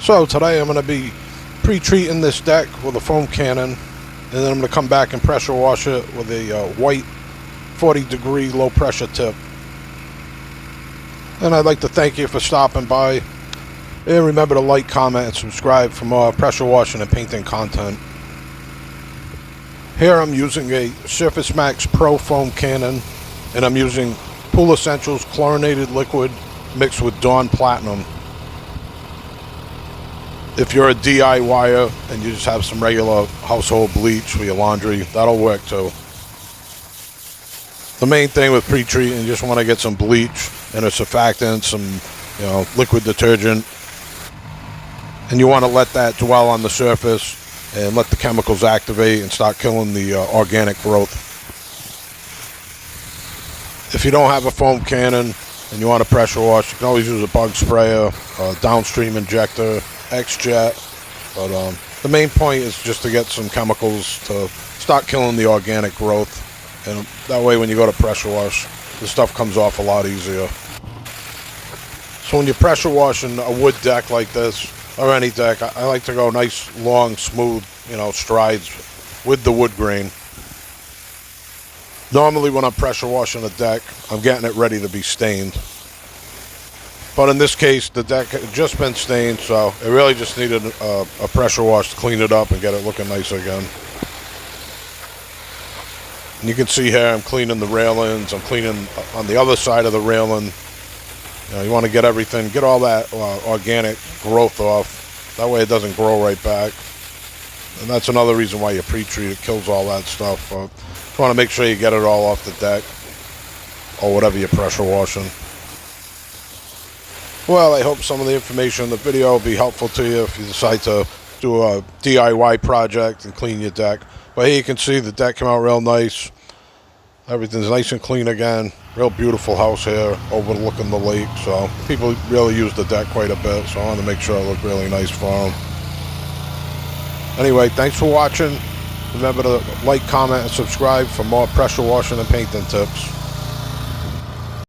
So today I'm going to be pre-treating this deck with a foam cannon, and then I'm going to come back and pressure wash it with a white 40-degree low pressure tip. And I'd like to thank you for stopping by, and remember to like, comment, and subscribe for more pressure washing and painting content. Here I'm using a Surface Max Pro foam cannon, and I'm using Pool Essentials chlorinated liquid mixed with Dawn Platinum. If you're a DIYer and you just have some regular household bleach for your laundry, that'll work too. The main thing with pre-treating, you just want to get some bleach and a surfactant, some liquid detergent, and you want to let that dwell on the surface and let the chemicals activate and start killing the organic growth. If you don't have a foam cannon and you want to pressure wash, you can always use a bug sprayer, a downstream injector, X-Jet, but the main point is just to get some chemicals to start killing the organic growth, and that way when you go to pressure wash, the stuff comes off a lot easier. So when you're pressure washing a wood deck like this, or any deck, I like to go nice, long, smooth, strides with the wood grain. Normally when I'm pressure washing a deck, I'm getting it ready to be stained. But in this case, the deck had just been stained, so it really just needed a pressure wash to clean it up and get it looking nice again. And you can see here I'm cleaning the railings, I'm cleaning on the other side of the railing. You want to get everything, get all that organic growth off. That way it doesn't grow right back. And that's another reason why you pre-treat, it kills all that stuff. You want to make sure you get it all off the deck or whatever you're pressure washing. Well, I hope some of the information in the video will be helpful to you if you decide to do a DIY project and clean your deck. But here you can see the deck came out real nice. Everything's nice and clean again. Real beautiful house here overlooking the lake. So people really use the deck quite a bit. So I want to make sure it looked really nice for them. Anyway, thanks for watching. Remember to like, comment, and subscribe for more pressure washing and painting tips.